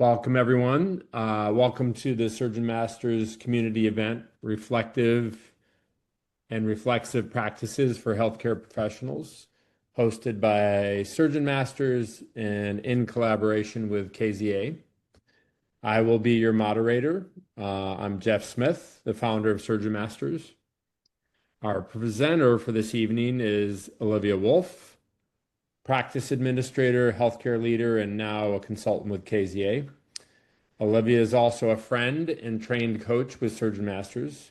Welcome, everyone. Welcome to the SurgeonMasters community event, Reflective and Reflexive Practices for Healthcare Professionals, hosted by SurgeonMasters and in collaboration with KZA. I will be your moderator. I'm Jeff Smith, the founder of SurgeonMasters. Our presenter for this evening is Olivia Wolf, practice administrator, healthcare leader, and now a consultant with KZA. Olivia is also a friend and trained coach with SurgeonMasters.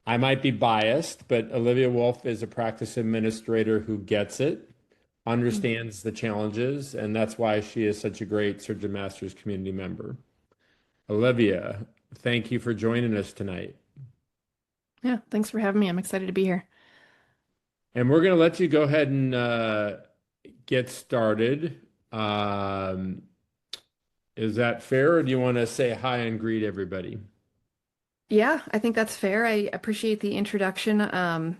I might be biased, but Olivia Wolf is a practice administrator who gets it, understands the challenges, and that's why she is such a great SurgeonMasters community member. Olivia, thank you for joining us tonight. Yeah, thanks for having me. I'm excited to be here. And we're going to let you go ahead and get started. Is that fair, or do you want to say hi and greet everybody? Yeah, I think that's fair. I appreciate the introduction.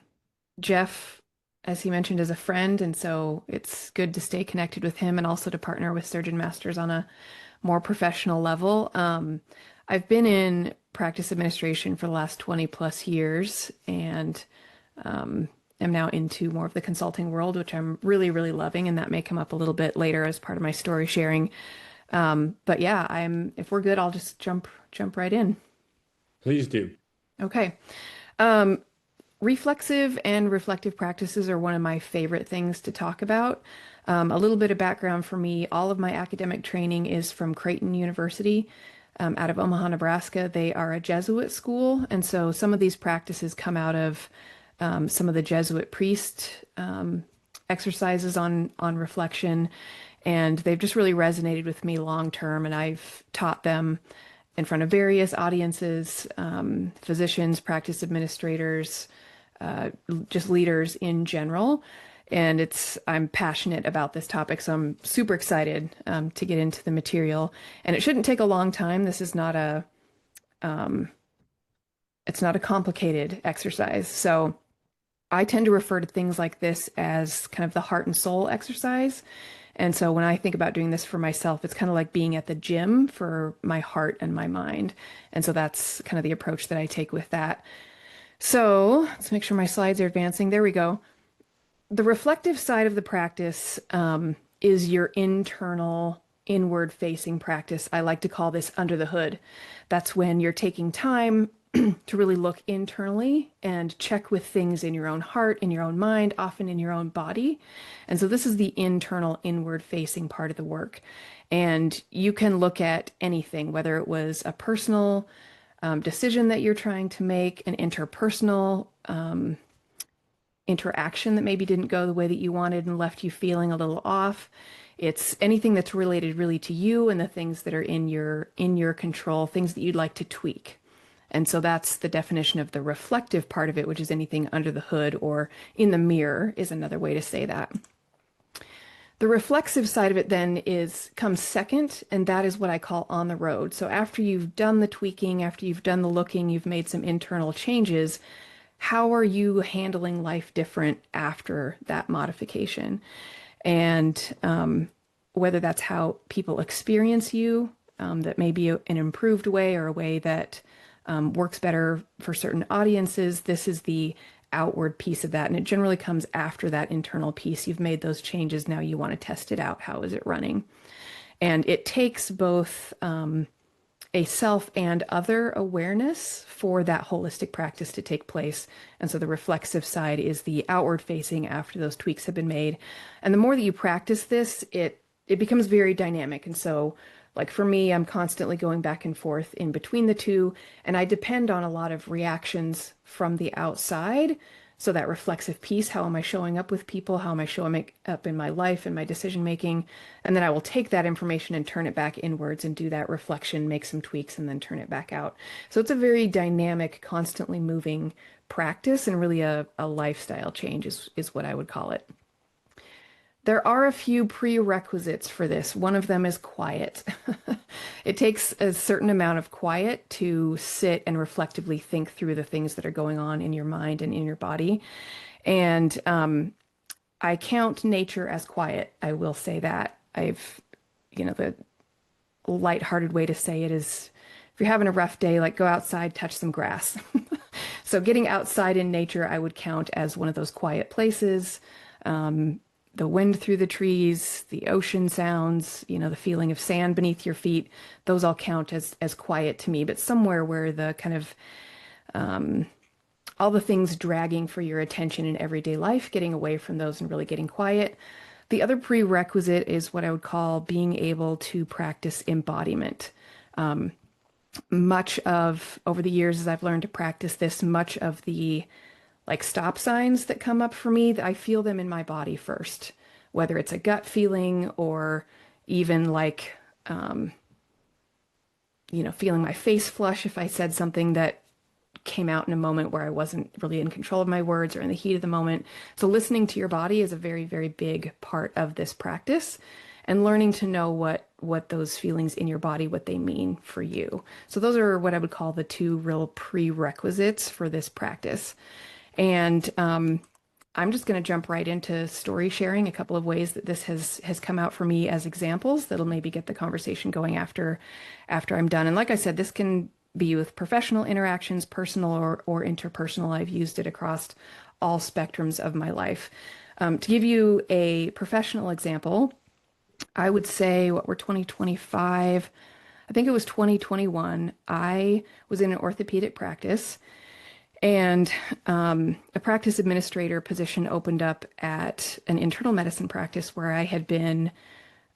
Jeff, as he mentioned, is a friend, and so it's good to stay connected with him and also to partner with SurgeonMasters on a more professional level. I've been in practice administration for the last 20 plus years and am now into more of the consulting world, which I'm really, really loving, and that may come up a little bit later as part of my story sharing. But yeah, if we're good, I'll just jump right in. Please do. Okay. Reflexive and reflective practices are one of my favorite things to talk about. A little bit of background for me, all of my academic training is from Creighton University, out of Omaha, Nebraska. They are a Jesuit school, and so some of these practices come out of some of the Jesuit priest exercises on reflection, and they've just really resonated with me long term, and I've taught them in front of various audiences, physicians, practice administrators, just leaders in general. And I'm passionate about this topic, so I'm super excited to get into the material. And it shouldn't take a long time. This is not it's not a complicated exercise. So I tend to refer to things like this as kind of the heart and soul exercise. And so when I think about doing this for myself, it's kind of like being at the gym for my heart and my mind. And so that's kind of the approach that I take with that. So let's make sure my slides are advancing. There we go. The reflective side of the practice is your internal, inward facing practice. I like to call this under the hood. That's when you're taking time to really look internally and check with things in your own heart, in your own mind, often in your own body. And so this is the internal, inward facing part of the work. And you can look at anything, whether it was a personal decision that you're trying to make, an interpersonal interaction that maybe didn't go the way that you wanted and left you feeling a little off. It's anything that's related really to you and the things that are in your control, things that you'd like to tweak. And so that's the definition of the reflective part of it, which is anything under the hood or in the mirror is another way to say that. The reflexive side of it then comes second, and that is what I call on the road. So after you've done the tweaking, after you've done the looking, you've made some internal changes, how are you handling life different after that modification? And whether that's how people experience you, that may be an improved way or a way that works better for certain audiences. This is the outward piece of that. And it generally comes after that internal piece. You've made those changes. Now you want to test it out. How is it running? And it takes both a self and other awareness for that holistic practice to take place. And so the reflexive side is the outward facing after those tweaks have been made. And the more that you practice this, it becomes very dynamic. And so like for me, I'm constantly going back and forth in between the two, and I depend on a lot of reactions from the outside. So that reflexive piece, how am I showing up with people? How am I showing up in my life and my decision making? And then I will take that information and turn it back inwards and do that reflection, make some tweaks, and then turn it back out. So it's a very dynamic, constantly moving practice, and really a lifestyle change is what I would call it. There are a few prerequisites for this. One of them is quiet. It takes a certain amount of quiet to sit and reflectively think through the things that are going on in your mind and in your body. And I count nature as quiet. I will say that. The lighthearted way to say it is if you're having a rough day, like go outside, touch some grass. So getting outside in nature, I would count as one of those quiet places. The wind through the trees, the ocean sounds, the feeling of sand beneath your feet, those all count as quiet to me. But somewhere where the kind of all the things dragging for your attention in everyday life, getting away from those and really getting quiet. The other prerequisite is what I would call being able to practice embodiment. Much of over the years as I've learned to practice this, much of the like stop signs that come up for me, I feel them in my body first, whether it's a gut feeling or even like, feeling my face flush if I said something that came out in a moment where I wasn't really in control of my words or in the heat of the moment. So listening to your body is a very, very big part of this practice and learning to know what those feelings in your body, what they mean for you. So those are what I would call the two real prerequisites for this practice. And I'm just going to jump right into story sharing, a couple of ways that this has come out for me as examples that'll maybe get the conversation going after I'm done. And like I said, this can be with professional interactions, personal or interpersonal. I've used it across all spectrums of my life. To give you a professional example, I would say we're 2025. I think it was 2021. I was in an orthopedic practice and a practice administrator position opened up at an internal medicine practice where I had been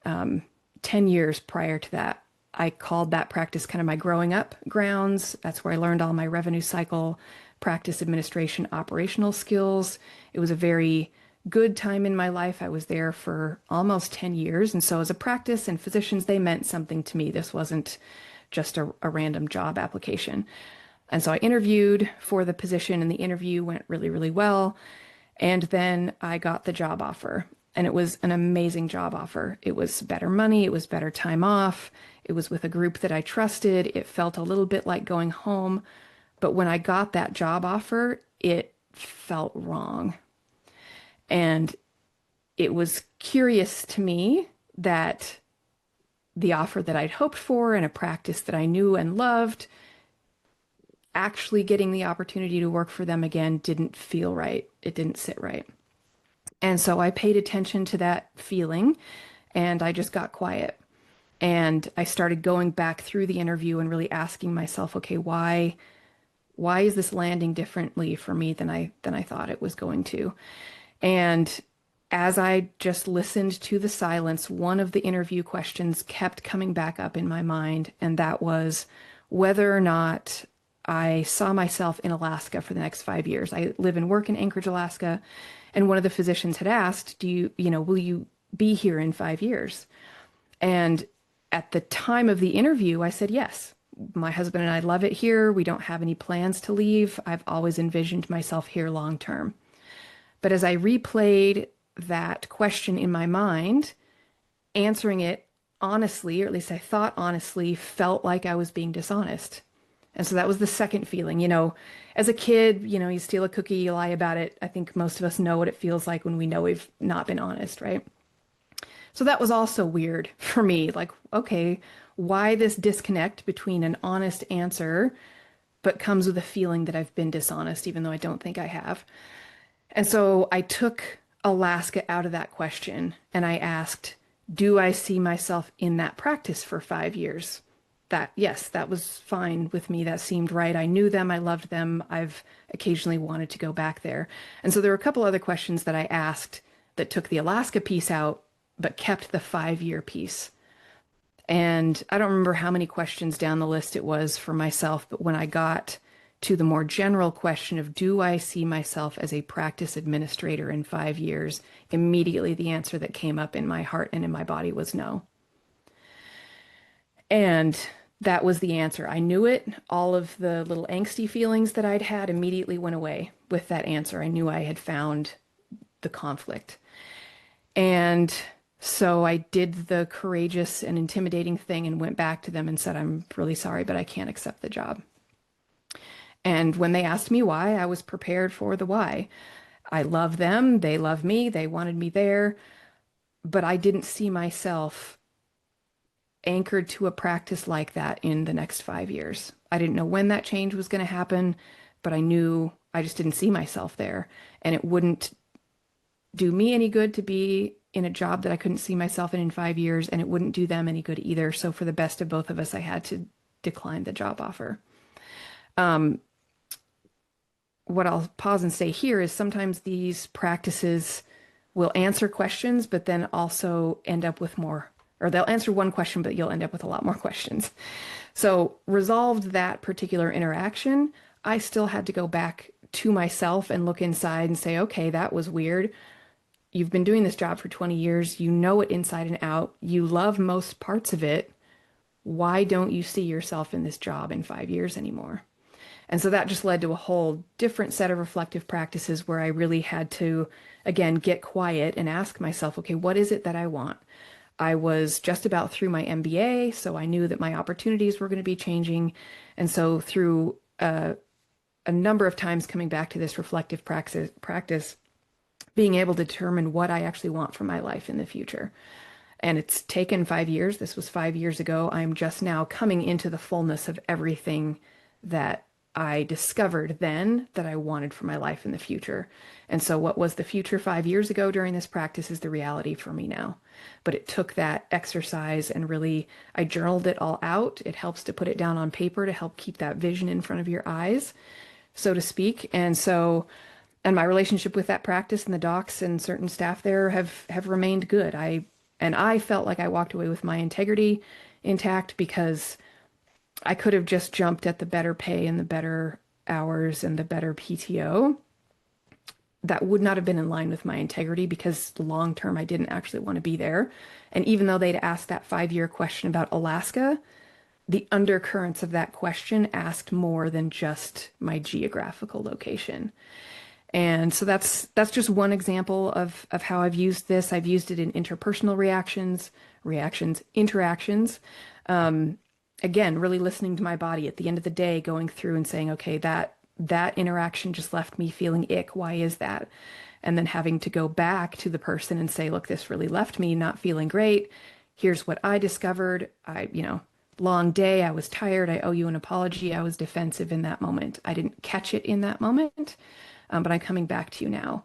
10 years prior to that. I called that practice kind of my growing up grounds. That's where I learned all my revenue cycle, practice administration, operational skills. It was a very good time in my life. I was there for almost 10 years. And so as a practice and physicians, they meant something to me. This wasn't just a random job application. And so I interviewed for the position and the interview went really, really well. And then I got the job offer. And it was an amazing job offer. It was better money. It was better time off. It was with a group that I trusted. It felt a little bit like going home. But when I got that job offer, it felt wrong. And it was curious to me that the offer that I'd hoped for and a practice that I knew and loved, actually getting the opportunity to work for them again didn't feel right. It didn't sit right. And so I paid attention to that feeling and I just got quiet. And I started going back through the interview and really asking myself, okay, why is this landing differently for me than I thought it was going to? And as I just listened to the silence, one of the interview questions kept coming back up in my mind, and that was whether or not I saw myself in Alaska for the next 5 years. I live and work in Anchorage, Alaska, and one of the physicians had asked, will you be here in 5 years? And at the time of the interview, I said, yes. My husband and I love it here. We don't have any plans to leave. I've always envisioned myself here long term. But as I replayed that question in my mind, answering it honestly, or at least I thought honestly, felt like I was being dishonest. And so that was the second feeling. As a kid, you steal a cookie, you lie about it. I think most of us know what it feels like when we know we've not been honest, right? So that was also weird for me. Like, okay, why this disconnect between an honest answer, but comes with a feeling that I've been dishonest, even though I don't think I have. And so I took Alaska out of that question and I asked, do I see myself in that practice for 5 years? Yes, that was fine with me. That seemed right. I knew them. I loved them. I've occasionally wanted to go back there. And so there were a couple other questions that I asked that took the Alaska piece out, but kept the 5-year piece. And I don't remember how many questions down the list it was for myself, but when I got to the more general question of, do I see myself as a practice administrator in 5 years? Immediately the answer that came up in my heart and in my body was no. And that was the answer. I knew it. All of the little angsty feelings that I'd had immediately went away with that answer. I knew I had found the conflict. And so I did the courageous and intimidating thing and went back to them and said, I'm really sorry, but I can't accept the job. And when they asked me why, I was prepared for the why. I love them. They love me. They wanted me there. But I didn't see myself anchored to a practice like that in the next 5 years. I didn't know when that change was going to happen, but I knew I just didn't see myself there. And it wouldn't do me any good to be in a job that I couldn't see myself in 5 years, and it wouldn't do them any good either. So for the best of both of us, I had to decline the job offer. What I'll pause and say here is sometimes these practices will answer questions, but then also end up with more, or they'll answer one question, but you'll end up with a lot more questions. So resolved that particular interaction, I still had to go back to myself and look inside and say, okay, that was weird. You've been doing this job for 20 years. You know it inside and out. You love most parts of it. Why don't you see yourself in this job in 5 years anymore? And so that just led to a whole different set of reflective practices where I really had to, again, get quiet and ask myself, okay, what is it that I want? I was just about through my MBA, so I knew that my opportunities were going to be changing. And so through a number of times coming back to this reflective practice, being able to determine what I actually want from my life in the future. And it's taken 5 years. This was 5 years ago. I'm just now coming into the fullness of everything that I discovered then that I wanted for my life in the future. And so what was the future 5 years ago during this practice is the reality for me now. But it took that exercise and really, I journaled it all out. It helps to put it down on paper to help keep that vision in front of your eyes, so to speak. And so, and my relationship with that practice and the docs and certain staff there have remained good. I felt like I walked away with my integrity intact because I could have just jumped at the better pay and the better hours and the better PTO. That would not have been in line with my integrity because long term I didn't actually want to be there. And even though they'd asked that 5-year question about Alaska, the undercurrents of that question asked more than just my geographical location. And so that's just one example of how I've used this. I've used it in interpersonal interactions. Again, really listening to my body at the end of the day, going through and saying, okay, that interaction just left me feeling ick. Why is that? And then having to go back to the person and say, look, this really left me not feeling great. Here's what I discovered. Long day. I was tired. I owe you an apology. I was defensive in that moment. I didn't catch it in that moment. But I'm coming back to you now.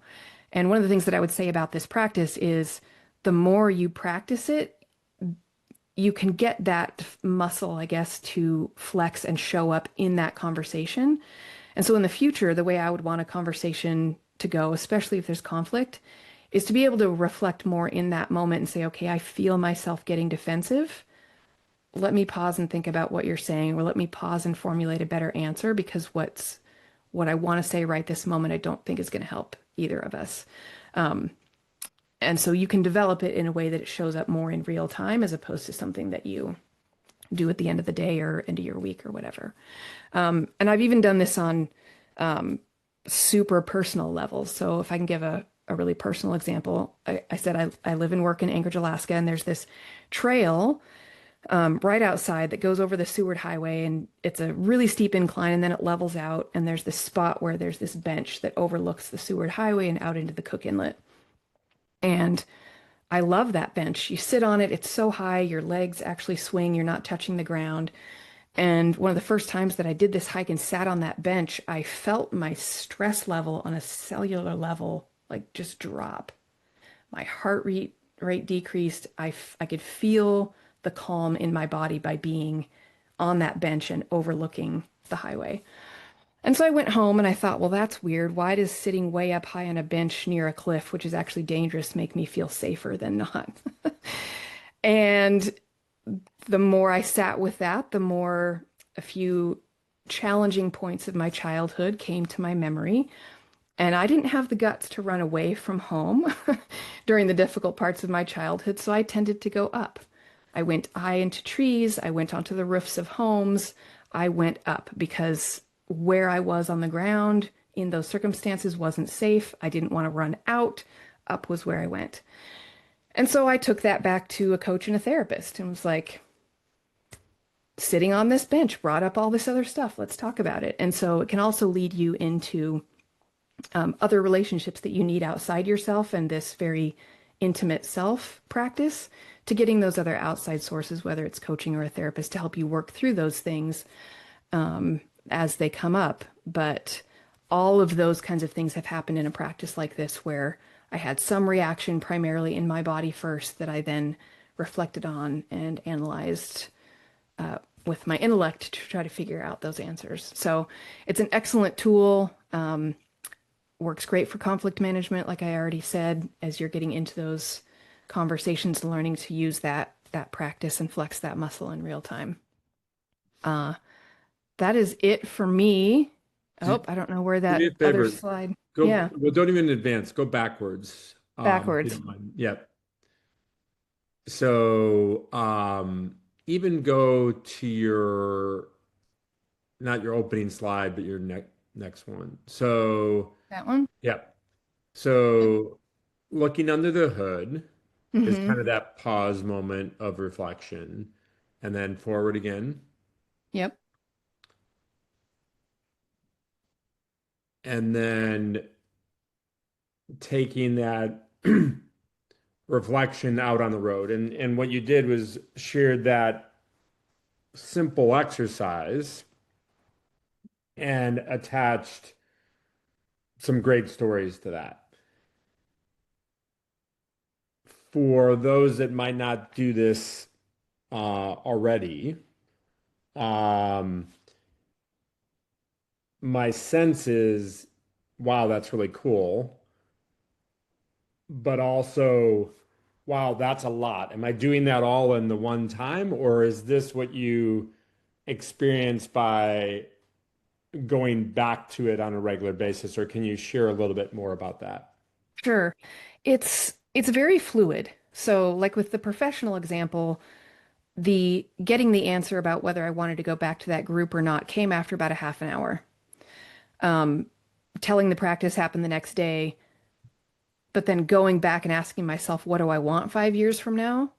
And one of the things that I would say about this practice is the more you practice it, you can get that muscle, I guess, to flex and show up in that conversation. And so in the future, the way I would want a conversation to go, especially if there's conflict, is to be able to reflect more in that moment and say, okay, I feel myself getting defensive. Let me pause and think about what you're saying, or let me pause and formulate a better answer, because what I want to say right this moment, I don't think is going to help either of us. And so you can develop it in a way that it shows up more in real time as opposed to something that you do at the end of the day or end of your week or whatever. And I've even done this on super personal levels. So if I can give a really personal example, I said I live and work in Anchorage, Alaska, and there's this trail right outside that goes over the Seward Highway, and it's a really steep incline, and then it levels out, and there's this spot where there's this bench that overlooks the Seward Highway and out into the Cook Inlet. And I love that bench. You sit on it, it's so high, your legs actually swing, you're not touching the ground. And one of the first times that I did this hike and sat on that bench, I felt my stress level on a cellular level like just drop. My heart rate decreased. I could feel the calm in my body by being on that bench and overlooking the highway. And so I went home and I thought, well, that's weird. Why does sitting way up high on a bench near a cliff, which is actually dangerous, make me feel safer than not? And the more I sat with that, the more a few challenging points of my childhood came to my memory. And I didn't have the guts to run away from home during the difficult parts of my childhood, so I tended to go up. I went high into trees. I went onto the roofs of homes. I went up because where I was on the ground in those circumstances wasn't safe. I didn't want to run out. Up was where I went. And so I took that back to a coach and a therapist and was like, sitting on this bench brought up all this other stuff. Let's talk about it. And so it can also lead you into other relationships that you need outside yourself and this very intimate self practice to getting those other outside sources, whether it's coaching or a therapist, to help you work through those things as they come up. But all of those kinds of things have happened in a practice like this where I had some reaction primarily in my body first that I then reflected on and analyzed with my intellect to try to figure out those answers. So it's an excellent tool. Works great for conflict management, like I already said, as you're getting into those conversations, learning to use that practice and flex that muscle in real time. That is it for me. Do, Oh, I don't know where do me that a other favor. slide. Go, Yeah, well, don't even advance. Go backwards. If you backwards. don't mind. Yep. So, even go to not your opening slide, but your next one. So, That one. yep. So, looking under the hood is Mm-hmm. kind of that pause moment of reflection, and then forward again, Yep. and then taking that reflection out on the road. And what you did was shared that simple exercise and attached some great stories to that. For those that might not do this already, um, my sense is, wow, that's really cool. But also, wow, that's a lot. Am I doing that all in the one time, or is this what you experience by going back to it on a regular basis, or can you share a little bit more about that? Sure. It's very fluid. So, like with the professional example, the getting the answer about whether I wanted to go back to that group or not came after about a half an hour. Telling the practice happened the next day, but then going back and asking myself, what do I want 5 years from now?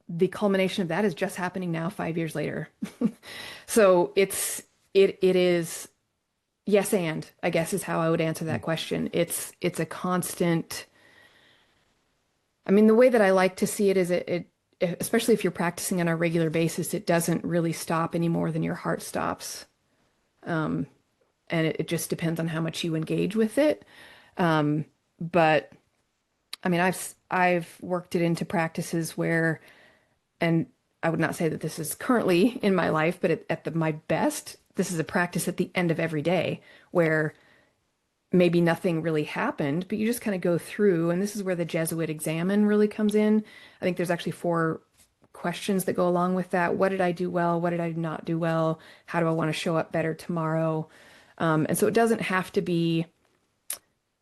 The culmination of that is just happening now, 5 years later. So it is yes and I guess is how I would answer that question. It's a constant. I mean, the way that I like to see it is especially if you're practicing on a regular basis, it doesn't really stop any more than your heart stops. And it just depends on how much you engage with it. But I mean, I've worked it into practices where, and I would not say that this is currently in my life, but my best, this is a practice at the end of every day where maybe nothing really happened, but you just kind of go through, and this is where the Jesuit examine really comes in. I think there's actually 4 questions that go along with that. What did I do well? What did I not do well? How do I want to show up better tomorrow? And so it doesn't have to be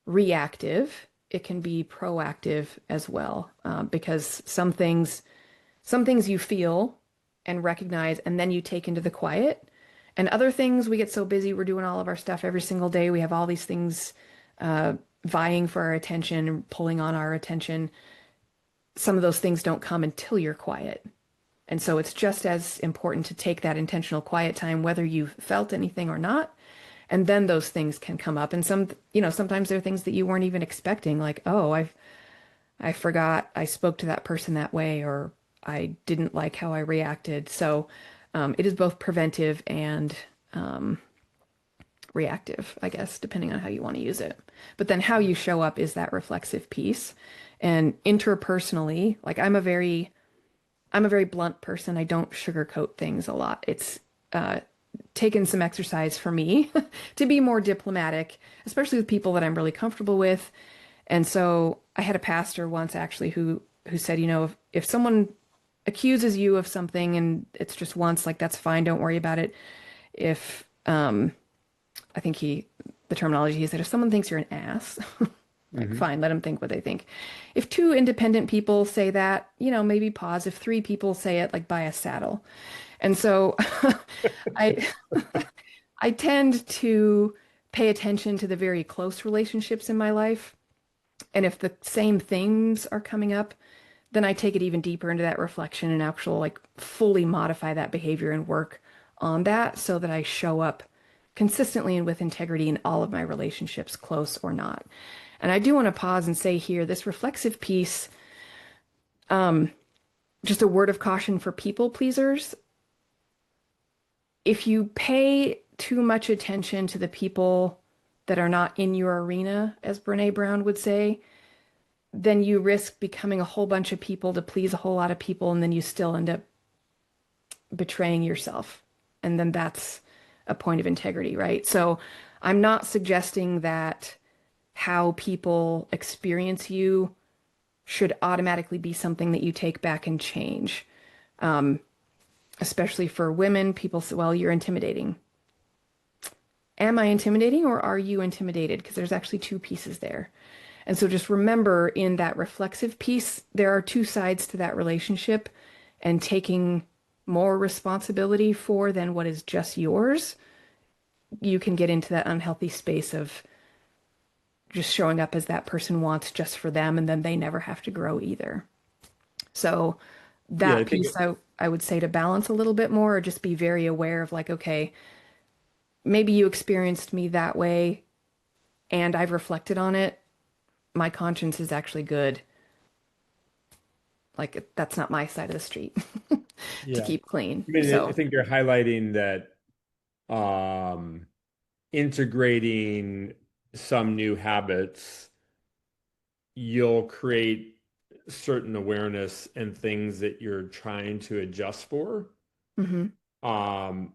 reactive. It can be proactive as well, because some things you feel and recognize, and then you take into the quiet. And other things, we get so busy, we're doing all of our stuff every single day. We have all these things vying for our attention and pulling on our attention. Some of those things don't come until you're quiet. And so it's just as important to take that intentional quiet time, whether you've felt anything or not. And then those things can come up. And sometimes there are things that you weren't even expecting, like, oh, I forgot I spoke to that person that way, or I didn't like how I reacted. So it is both preventive and reactive, I guess, depending on how you want to use it. But then how you show up is that reflexive piece. And interpersonally, like I'm a very blunt person. I don't sugarcoat things a lot. It's taken some exercise for me to be more diplomatic, especially with people that I'm really comfortable with. And so I had a pastor once actually who said, if someone accuses you of something and it's just once, like that's fine, don't worry about it. If I think the terminology he said, if someone thinks you're an ass, like Hmm. fine, let them think what they think. If 2 independent people say that, maybe pause. If 3 people say it, like buy a saddle. And so I I tend to pay attention to the very close relationships in my life. And if the same things are coming up, then I take it even deeper into that reflection and actual like fully modify that behavior and work on that so that I show up consistently and with integrity in all of my relationships, close or not. And I do want to pause and say here, this reflexive piece, Um, just a word of caution for people pleasers. If you pay too much attention to the people that are not in your arena, as Brene Brown would say, then you risk becoming a whole bunch of people to please a whole lot of people, and then you still end up betraying yourself. And then that's a point of integrity, right? So I'm not suggesting that how people experience you should automatically be something that you take back and change. Especially for women, people say, well, you're intimidating. Am I intimidating or are you intimidated? Because there's actually two pieces there. And so just remember in that reflexive piece, there are two sides to that relationship, and taking more responsibility for than what is just yours, you can get into that unhealthy space of just showing up as that person wants just for them, and then they never have to grow either. So Yeah, I that think piece I would say to balance a little bit more, or just be very aware of like, okay, maybe you experienced me that way and I've reflected on it. My conscience is actually good. Like that's not my side of the street to yeah. keep clean. I mean, I So, think you're highlighting that um, integrating some new habits, you'll create certain awareness and things that you're trying to adjust for, mhm, um,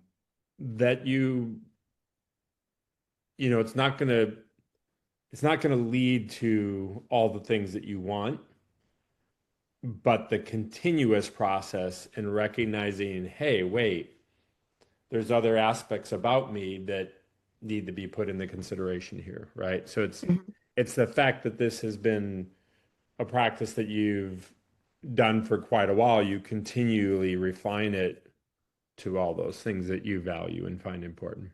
that you know, it's not gonna lead to all the things that you want, but the continuous process and recognizing, hey, wait, there's other aspects about me that need to be put into consideration here, right? So mhm, it's the fact that this has been a practice that you've done for quite a while, you continually refine it to all those things that you value and find important.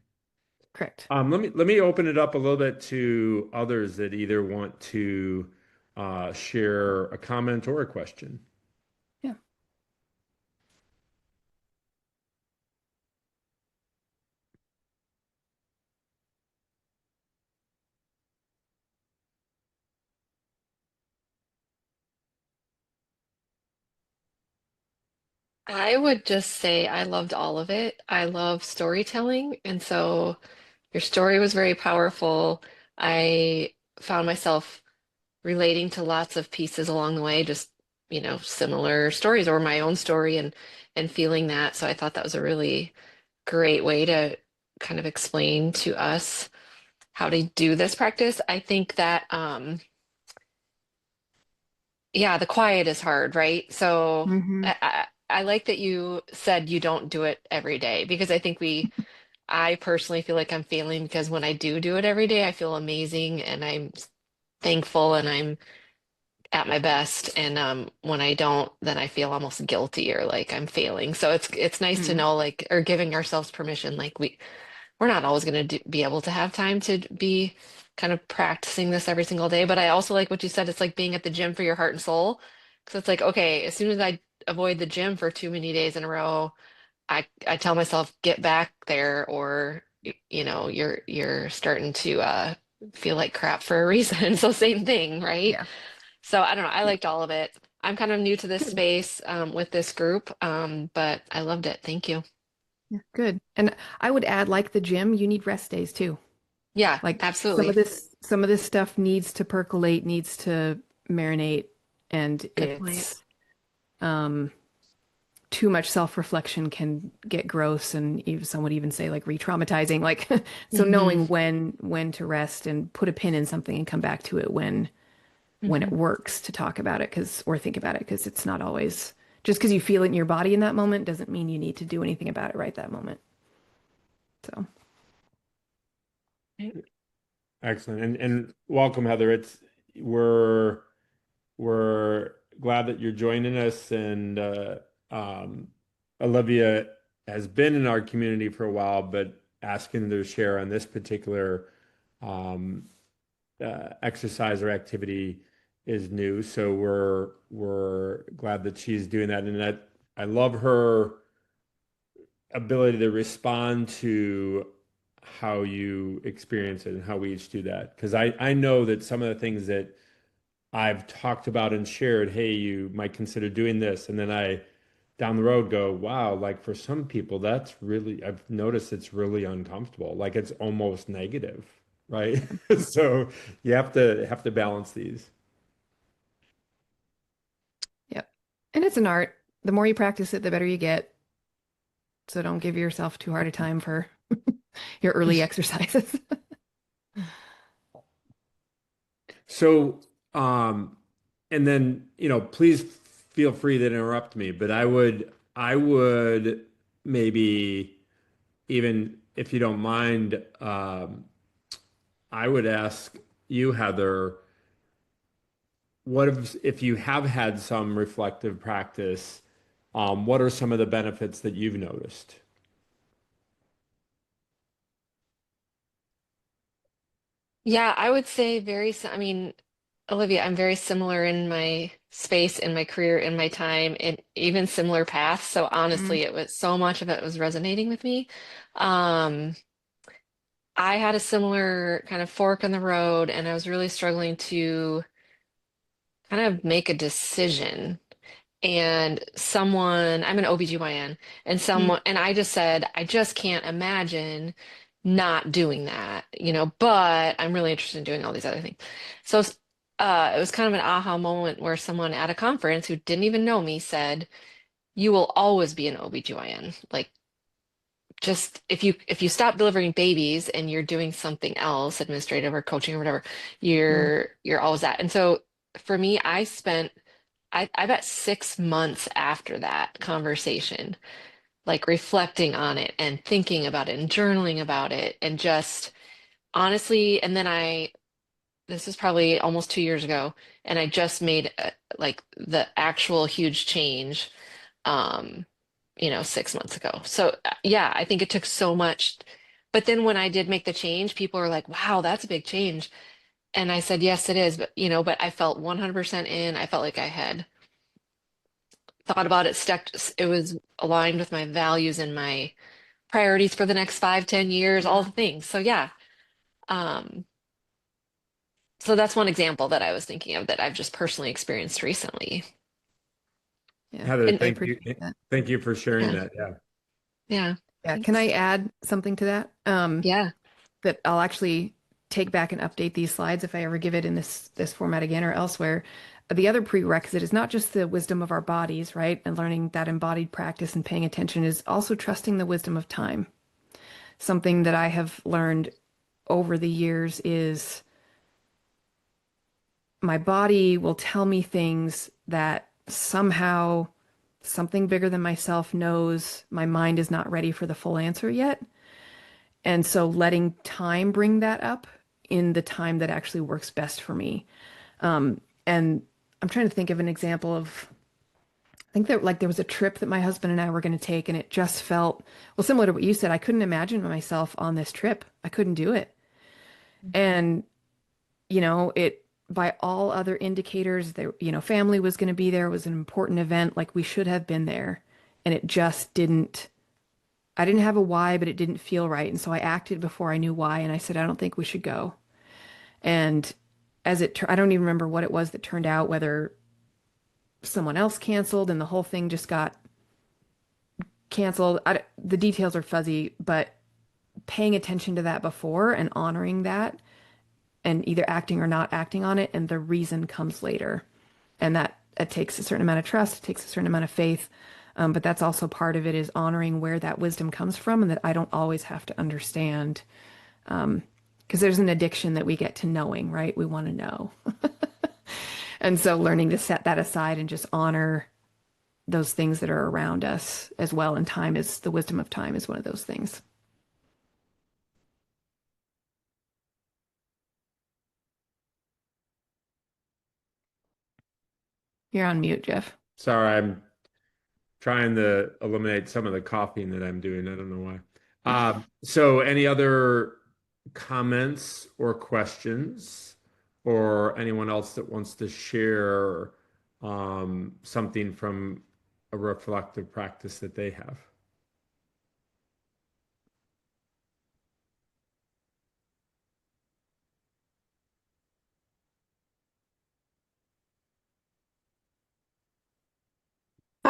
correct. Let me open it up a little bit to others that either want to share a comment or a question. Yeah. I would just say I loved all of it. I love storytelling, and so your story was very powerful. I found myself relating to lots of pieces along the way, just, similar stories or my own story and feeling that. So I thought that was a really great way to kind of explain to us how to do this practice. I think that yeah, the quiet is hard, right? So Hmm. I like that you said you don't do it every day because I personally feel like I'm failing because when I do it every day, I feel amazing and I'm thankful and I'm at my best. And when I don't, then I feel almost guilty or like I'm failing. So it's nice to Mm. know like or giving ourselves permission, like we're not always going to be able to have time to be kind of practicing this every single day. But I also like what you said. It's like being at the gym for your heart and soul. Because it's like, okay, as soon as I avoid the gym for too many days in a row, I tell myself, get back there, or you're starting to feel like crap for a reason. So same thing, right? Yeah. So I don't know. I liked all of it. I'm kind of new to this Good. space with this group, but I loved it. Thank you. Yeah, good. And I would add, like the gym, you need rest days too. Yeah, Like absolutely. some of this stuff needs to percolate, needs to marinate, and Good point. it's um too much self-reflection can get gross, and even some would even say like re-traumatizing. Like so Hmm. knowing when to rest and put a pin in something and come back to it when it Hmm. works to talk about it, because or think about it, because it's not always just because you feel it in your body in that moment doesn't mean you need to do anything about it right that moment. So Excellent. And welcome, Heather. We're we're glad that you're joining us. And um, Olivia has been in our community for a while, but asking to share on this particular um, exercise or activity is new. So we're glad that she's doing that. And that I love her ability to respond to how you experience it and how we each do that. Because I know that some of the things that I've talked about and shared, hey, you might consider doing this. And then I down the road go, wow, like for some people, that's really, I've noticed it's really uncomfortable. Like it's almost negative, right? So you have to balance these. Yep. And it's an art. The more you practice it, the better you get. So don't give yourself too hard a time for your early exercises. So, and then, please feel free to interrupt me, but I would maybe even if you don't mind, I would ask you, Heather, what if you have had some reflective practice, what are some of the benefits that you've noticed? Yeah, I would say I mean, Olivia, I'm very similar in my space, in my career, in my time, and even similar paths. So Mm, honestly, it was so much of it was resonating with me. Um, I had a similar kind of fork in the road, and I was really struggling to kind of make a decision. And I'm an OBGYN, and mm, and I just said, I just can't imagine not doing that, but I'm really interested in doing all these other things. So it was kind of an aha moment where someone at a conference who didn't even know me said, you will always be an OBGYN. Like, just if you stop delivering babies and you're doing something else, administrative or coaching or whatever, mm. you're always that. And so for me, I bet 6 months after that conversation, like reflecting on it and thinking about it and journaling about it and just honestly, and then this is probably almost 2 years ago, and I just made like the actual huge change, um, 6 months ago. So yeah, I think it took so much. But then when I did make the change, people are like, wow, that's a big change. And I said, yes, it is. But I felt 100% in. I felt like I had thought about it, it was aligned with my values and my priorities for the next 5, 10 years, all Yeah. the things. So yeah. Um, so that's one example that I was thinking of that I've just personally experienced recently. Yeah. Heather, And I thank you. appreciate that. Thank you for sharing yeah, that. Yeah. yeah. Yeah. Can I Thanks. add something to that? Yeah. That I'll actually take back and update these slides if I ever give it in this format again or elsewhere. The other prerequisite is not just the wisdom of our bodies, right? And learning that embodied practice and paying attention is also trusting the wisdom of time. Something that I have learned over the years is my body will tell me things that somehow something bigger than myself knows my mind is not ready for the full answer yet. And so letting time bring that up in the time that actually works best for me. And I'm trying to think of an example of, I think that like there was a trip that my husband and I were going to take, and it just felt, well, similar to what you said. I couldn't imagine myself on this trip. I couldn't do it. And, it, by all other indicators, there, family was going to be there, it was an important event, like we should have been there. And it just didn't, I didn't have a why, but it didn't feel right. And so I acted before I knew why. And I said, I don't think we should go. And I don't even remember what it was that turned out, whether someone else canceled and the whole thing just got canceled. The details are fuzzy, but paying attention to that before and honoring that and either acting or not acting on it, and the reason comes later. And that it takes a certain amount of trust, it takes a certain amount of faith. But that's also part of it is honoring where that wisdom comes from and that I don't always have to understand. Because there's an addiction that we get to knowing, right? We want to know. And so learning to set that aside and just honor those things that are around us as well. And time is the wisdom of time is one of those things. You're on mute, Jeff. Sorry, I'm trying to eliminate some of the coughing that I'm doing. I don't know why. So any other comments or questions, or anyone else that wants to share something from a reflective practice that they have?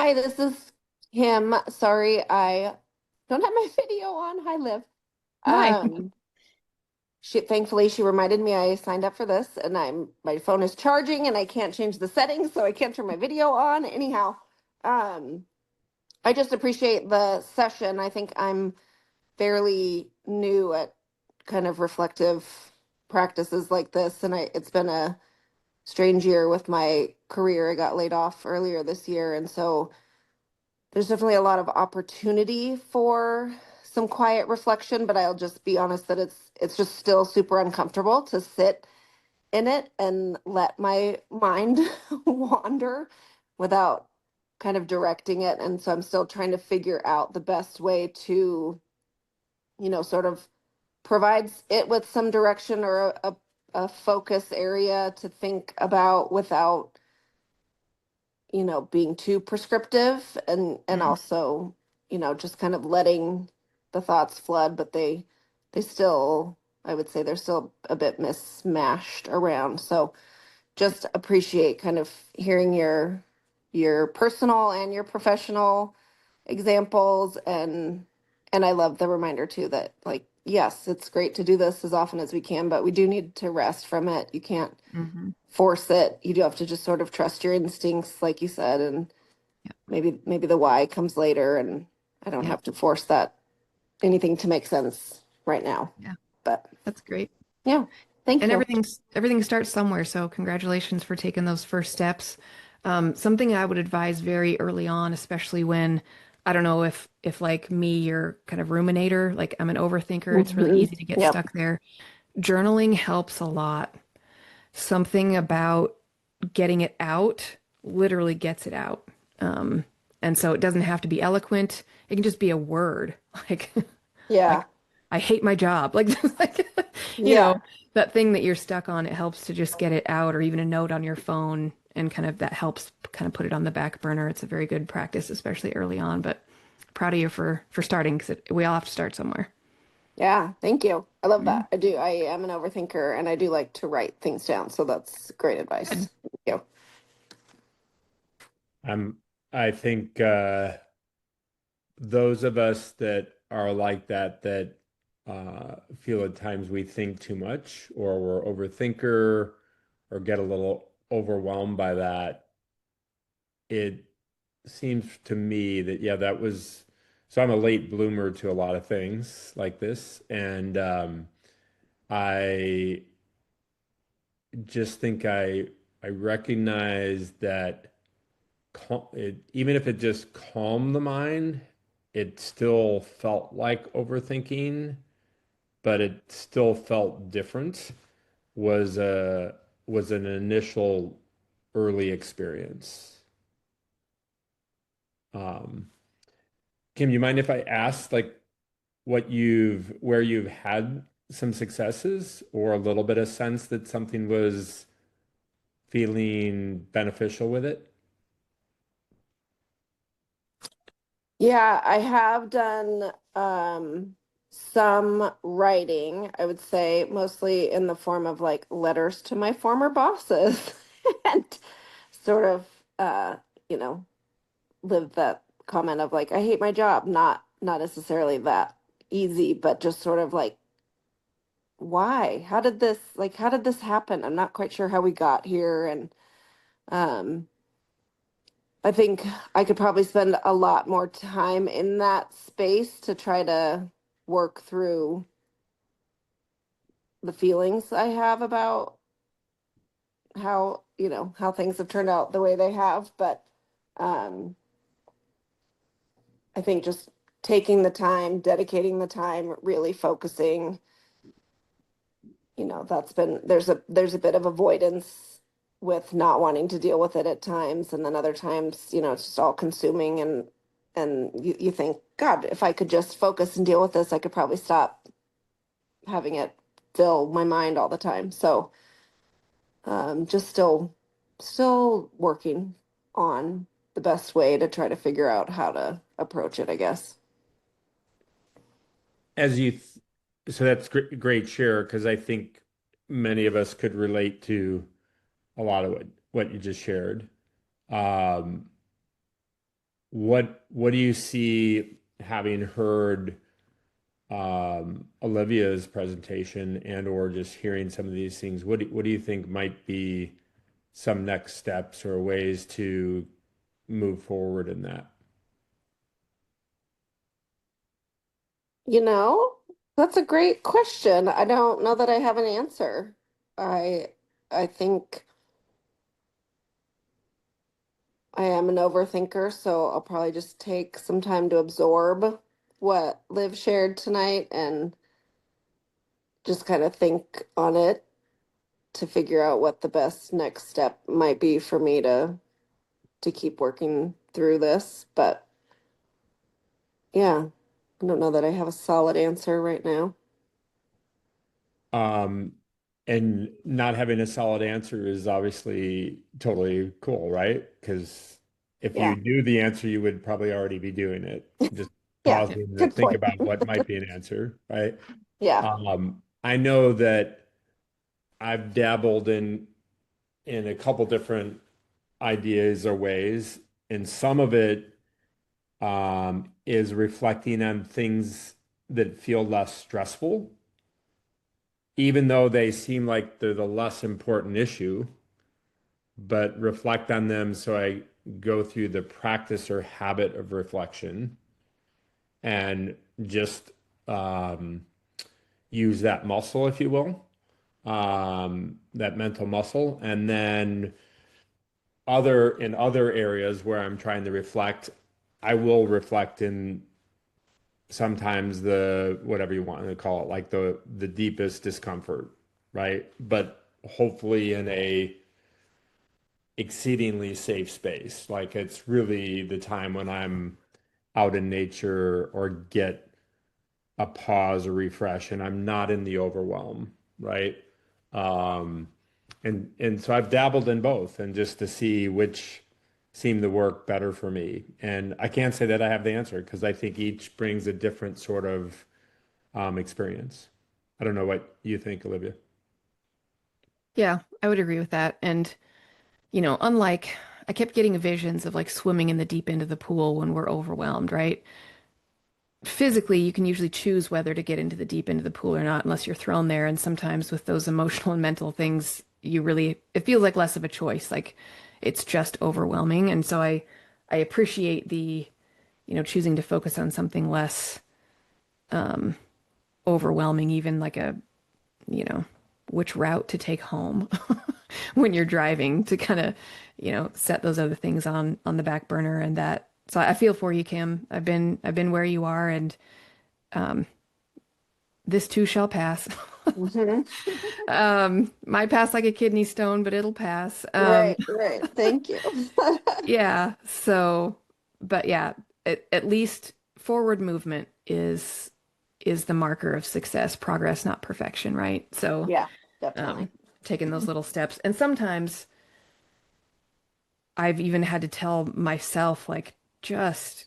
Hi, this is Kim. Sorry, I don't have my video on. Hi, Liv. Hi. Um, thankfully she reminded me I signed up for this, and my phone is charging, and I can't change the settings, so I can't turn my video on. Anyhow, um, I just appreciate the session. I think I'm fairly new at kind of reflective practices like this, and it's been a strange year with my career. I got laid off earlier this year, and so there's definitely a lot of opportunity for some quiet reflection, but I'll just be honest that it's just still super uncomfortable to sit in it and let my mind wander without kind of directing it. And so I'm still trying to figure out the best way to, sort of provides it with some direction or a focus area to think about without being too prescriptive, and Mm, also, just kind of letting the thoughts flood, but they still, I would say they're still a bit mismatched around. So just appreciate kind of hearing your personal and your professional examples, and I love the reminder too that, like, yes, it's great to do this as often as we can, but we do need to rest from it. You can't mhm. force it. You do have to just sort of trust your instincts, like you said, and Yep. maybe the why comes later, and I don't Yep. have to force that anything to make sense right now. Yeah. But That's great. yeah, thank And you. everything starts somewhere. So congratulations for taking those first steps. Something I would advise very early on, especially when I don't know if like me, you're kind of ruminator, like I'm an overthinker. It's really Hmm. easy to get Yep. stuck there. Journaling helps a lot. Something about getting it out literally gets it out. Um, and so it doesn't have to be eloquent. It can just be a word, like Yeah. like I hate my job. Like like you Yeah. know, that thing that you're stuck on, it helps to just get it out, or even a note on your phone, and kind of that helps kind of put it on the back burner. It's a very good practice, especially early on. But proud of you for starting because we all have to start somewhere. Yeah. Thank you. I love Mhm. that. I do. I am an overthinker, and I do like to write things down. So that's great Good. advice. Thank you. I'm, I think those of us that are like that, that feel at times we think too much or we're overthinker or get a little overwhelmed by that, it seems to me that, yeah, that was, so I'm a late bloomer to a lot of things like this. And I just think I recognize that even if it just calmed the mind, it still felt like overthinking, but it still felt different. Was a was an initial early experience. Um, Kim, you mind if I ask like where you've had some successes or a little bit of sense that something was feeling beneficial with it? Yeah, I have done some writing, I would say mostly in the form of like letters to my former bosses and sort of you know, live that comment of like I hate my job, not necessarily that easy, but just sort of like why? How did this happen? I'm not quite sure how we got here, and um I think I could probably spend a lot more time in that space to try to work through the feelings I have about how, how things have turned out the way they have. But um, I think just taking the time, dedicating the time, really focusing, there's a bit of avoidance with not wanting to deal with it at times, and then other times, it's just all consuming, and you think, God, if I could just focus and deal with this, I could probably stop having it fill my mind all the time. So just still working on the best way to try to figure out how to approach it, I guess. As you, th So that's great share because I think many of us could relate to a lot of what you just shared. Um, what do you see, having heard Olivia's presentation and or just hearing some of these things, what do you think might be some next steps or ways to move forward in that? You know, that's a great question. I don't know that I have an answer. I I think I am an overthinker, so I'll probably just take some time to absorb what Liv shared tonight and just kind of think on it to figure out what the best next step might be for me to keep working through this. But yeah, I don't know that I have a solid answer right now. Um, and not having a solid answer is obviously totally cool, right? Because if you Yeah. knew the answer, you would probably already be doing it. Just Yeah. pausing to Good think point. about what might be an answer, right? Yeah. I know that I've dabbled in a couple different ideas or ways, and some of it is reflecting on things that feel less stressful, even though they seem like they're the less important issue, but reflect on them so I go through the practice or habit of reflection and just um, use that muscle, if you will, that mental muscle. And then in other areas where I'm trying to reflect, I will reflect in sometimes the whatever you want to call it, like the deepest discomfort, right? But hopefully in a exceedingly safe space. Like it's really the time when I'm out in nature or get a pause or refresh and I'm not in the overwhelm, right? Um, and so I've dabbled in both and just to see which seem to work better for me. And I can't say that I have the answer because I think each brings a different sort of experience. I don't know what you think, Olivia. Yeah, I would agree with that. And, unlike I kept getting visions of like swimming in the deep end of the pool when we're overwhelmed, right? Physically, you can usually choose whether to get into the deep end of the pool or not, unless you're thrown there. And sometimes with those emotional and mental things, it feels like less of a choice. Like it's just overwhelming. And so I appreciate the, choosing to focus on something less overwhelming, even like you know, which route to take home when you're driving to kind of, set those other things on the back burner and that. So I feel for you, Kim. I've been where you are, and this too shall pass. Mhm. Might pass like a kidney stone, but it'll pass. Right, right. Thank you. Yeah. So, but yeah, at least forward movement is the marker of success, progress, not perfection, right? So, Yeah, um, definitely. taking those little steps, and sometimes I've even had to tell myself, like, just,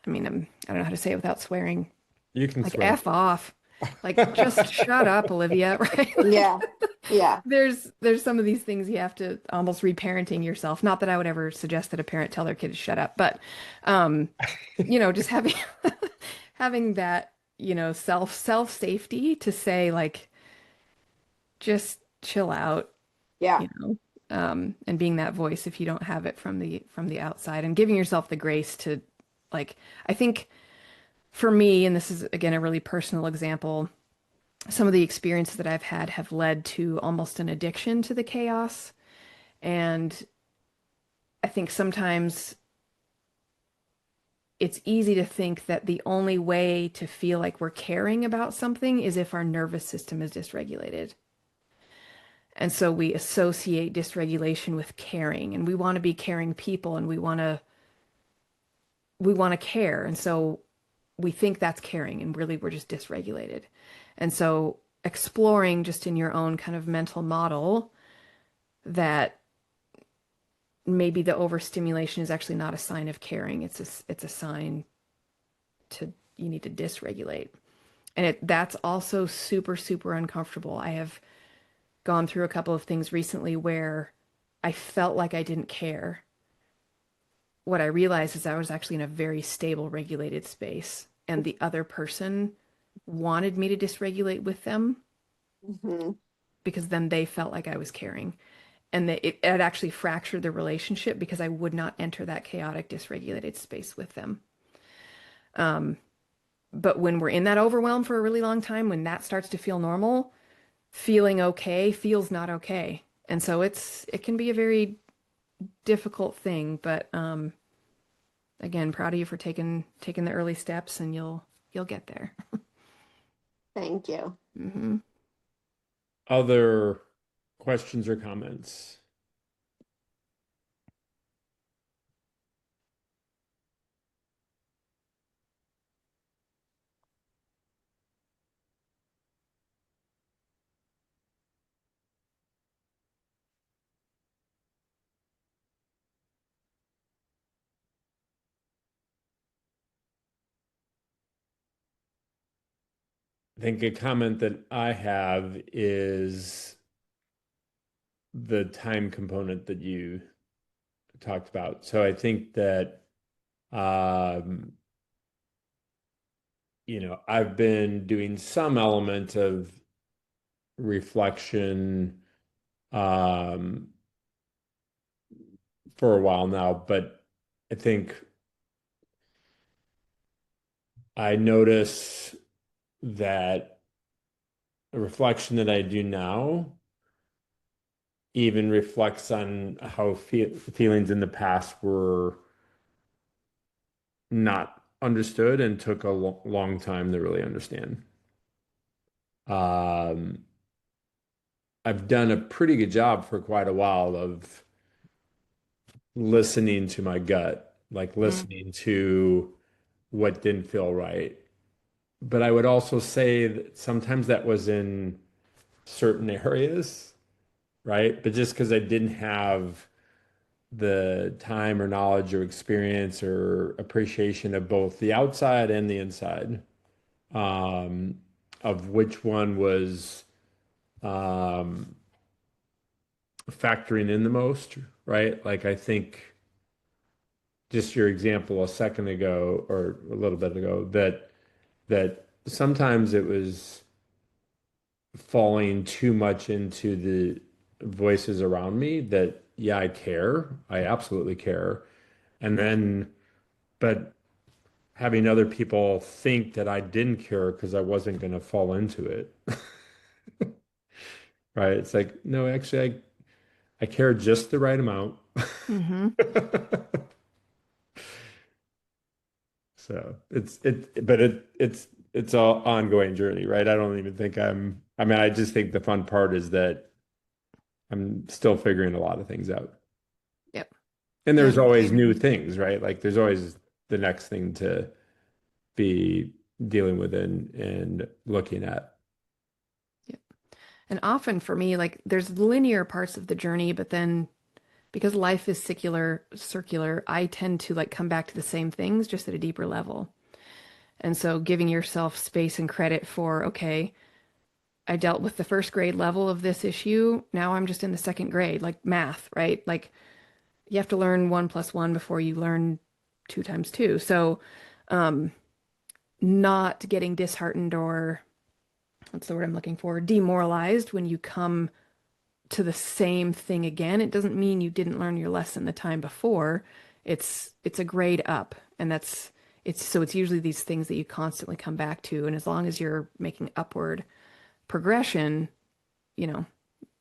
I mean, I don't know how to say it without swearing, You can like, swear. F off. Like, just shut up, Olivia, right? Like, Yeah, yeah. there's some of these things you have to almost reparenting yourself. Not that I would ever suggest that a parent tell their kid to shut up, but um, just having having that, self safety to say like just chill out, Yeah. you know, and being that voice if you don't have it from the outside and giving yourself the grace to like I think for me, and this is again a really personal example, some of the experiences that I've had have led to almost an addiction to the chaos. And I think sometimes it's easy to think that the only way to feel like we're caring about something is if our nervous system is dysregulated. And so we associate dysregulation with caring, and we want to be caring people, and we want to care. And so we think that's caring, and really we're just dysregulated. And so exploring just in your own kind of mental model that maybe the overstimulation is actually not a sign of caring. It's a sign to you need to dysregulate. And that's also super, super uncomfortable. I have gone through a couple of things recently where I felt like I didn't care. what I realized is I was actually in a very stable, regulated space, and the other person wanted me to dysregulate with them Mm-hmm. because then they felt like I was caring. And that it actually fractured the relationship because I would not enter that chaotic, dysregulated space with them. But when we're in that overwhelm for a really long time, when that starts to feel normal, feeling okay feels not okay. And so it can be a very difficult thing, but again, proud of you for taking the early steps, and you'll get there. Thank you. Hmm. Other questions or comments? I think a comment that I have is the time component that you talked about. So I think that, um, I've been doing some element of reflection, um, for a while now, but I think I notice that a reflection that I do now even reflects on how feelings in the past were not understood and took a long time to really understand. Um, I've done a pretty good job for quite a while of listening to my gut, like Mm. listening to what didn't feel right. But I would also say that sometimes that was in certain areas, right? But just because I didn't have the time or knowledge or experience or appreciation of both the outside and the inside, um, of which one was um, factoring in the most, right? Like I think just your example a second ago or a little bit ago that sometimes it was falling too much into the voices around me that yeah, I care. I absolutely care. And then but having other people think that I didn't care because I wasn't going to fall into it. Right? It's like, no, actually I care just the right amount. Hmm. So it's an ongoing journey, right? I don't even think I mean, I just think the fun part is that I'm still figuring a lot of things out. Yep. And Yeah. there's always new things, right? Like there's always the next thing to be dealing with and looking at. Yep. And often for me, like there's linear parts of the journey, but then because life is circular, I tend to like come back to the same things just at a deeper level. And so giving yourself space and credit for, okay, I dealt with the first grade level of this issue. Now I'm just in the second grade, like math, right? Like you have to learn 1 + 1 before you learn 2 × 2. So not getting disheartened or what's the word I'm looking for? Demoralized when you come to the same thing again. It doesn't mean you didn't learn your lesson the time before. It's a grade up, and it's usually these things that you constantly come back to, and as long as you're making upward progression, you know,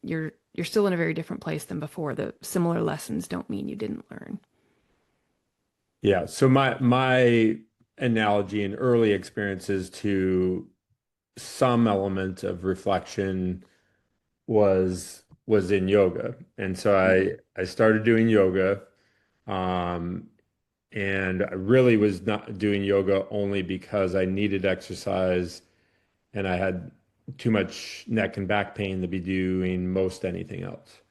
you're still in a very different place than before. The similar lessons don't mean you didn't learn. Yeah. So my analogy and early experiences to some element of reflection was in yoga. And so Hmm. I started doing yoga. Um, and I really was not doing yoga only because I needed exercise and I had too much neck and back pain to be doing most anything else.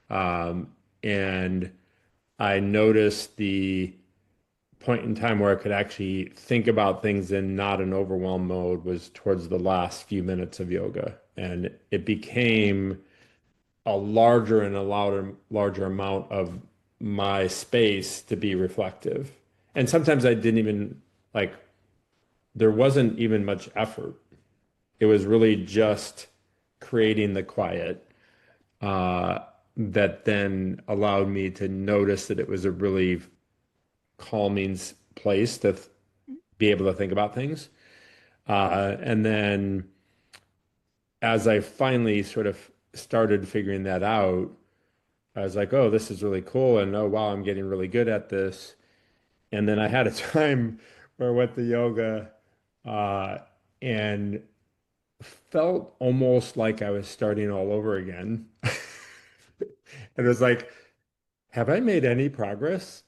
And I noticed the point in time where I could actually think about things in not an overwhelm mode was towards the last few minutes of yoga. And it became a larger and a larger amount of my space to be reflective. And sometimes I didn't even like, there wasn't even much effort. It was really just creating the quiet uh, that then allowed me to notice that it was a really calming place to be able to think about things. And then as I finally sort of started figuring that out, I was like, oh, this is really cool. And oh, wow, I'm getting really good at this. And then I had a time where I went to yoga uh, and felt almost like I was starting all over again. And it was like, have I made any progress?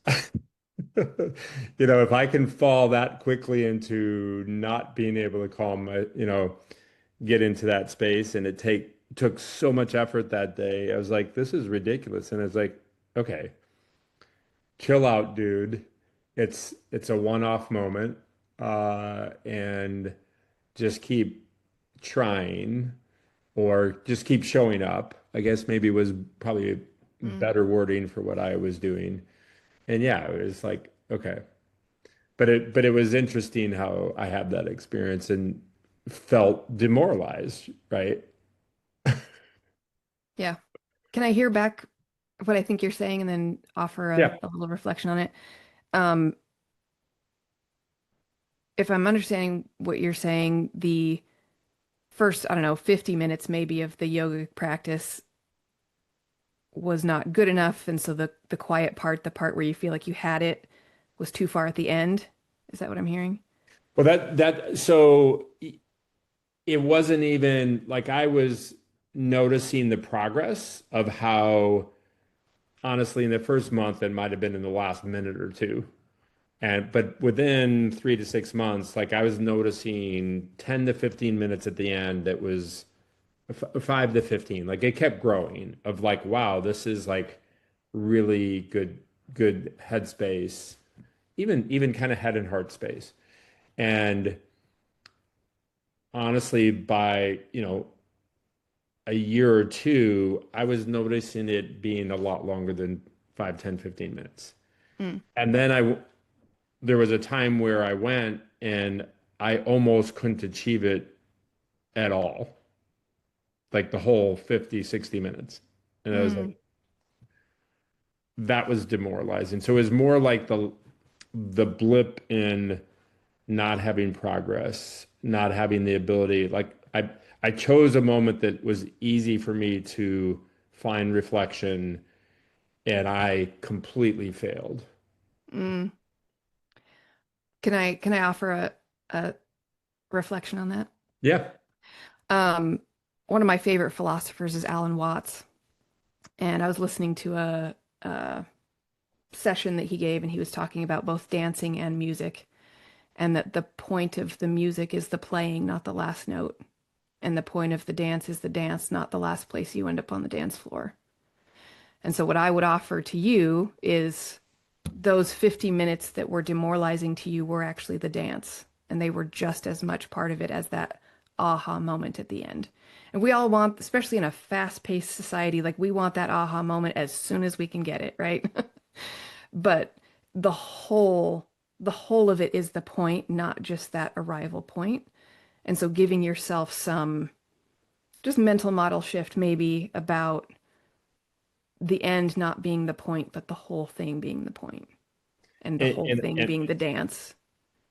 If I can fall that quickly into not being able to calm my, get into that space, and it took so much effort that day. I was like, this is ridiculous. And it's like, okay, chill out, dude. It's a one-off moment. And just keep trying or just keep showing up. I guess maybe was probably a Mm. better wording for what I was doing. And yeah, it was like, okay. But it was interesting how I had that experience and felt demoralized, right? Yeah. Can I hear back what I think you're saying and then offer Yeah. a little reflection on it? Um, if I'm understanding what you're saying, the first, I don't know, 50 minutes maybe of the yoga practice was not good enough. And so the quiet part, the part where you feel like you had it, was too far at the end. Is that what I'm hearing? Well, so it wasn't even like I was noticing the progress of how honestly in the first month it might have been in the last minute or two. But within 3 to 6 months, like I was noticing 10 to 15 minutes at the end that was 5 to 15. Like it kept growing of like, wow, this is like really good headspace, even kind of head and heart space. And honestly, by, a year or two, I was noticing it being a lot longer than 5, 10, 15 minutes. Mm. And then there was a time where I went and I almost couldn't achieve it at all, like the whole 50, 60 minutes. And I was Mm. like, that was demoralizing. So it was more like the blip in not having progress, not having the ability. Like I chose a moment that was easy for me to find reflection, and I completely failed. Mm. Can I offer a reflection on that? Yeah. Um, one of my favorite philosophers is Alan Watts, and I was listening to a session that he gave, and he was talking about both dancing and music, and that the point of the music is the playing, not the last note, and the point of the dance is the dance, not the last place you end up on the dance floor. And so, what I would offer to you is those 50 minutes that were demoralizing to you were actually the dance, and they were just as much part of it as that aha moment at the end. And we all want, especially in a fast-paced society, like we want that aha moment as soon as we can get it, right? But the whole the whole of it is the point, not just that arrival point. And so giving yourself some just mental model shift maybe about the end not being the point, but the whole thing being the point, and the And, whole and, thing and being the dance.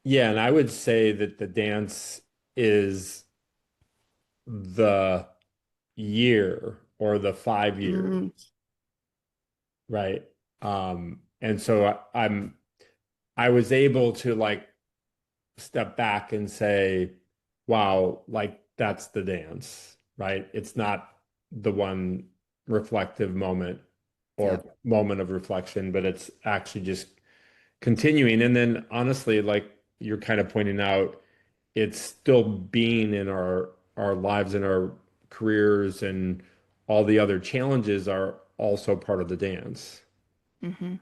yeah, and I would say that the dance is the year or the 5 years, Mm, right? And so I was able to like step back and say, wow, like that's the dance, right? It's not the one reflective moment or yep. moment of reflection, but it's actually just continuing. And then honestly, like you're kind of pointing out, it's still being in our lives and our careers and all the other challenges are also part of the dance. Hmm.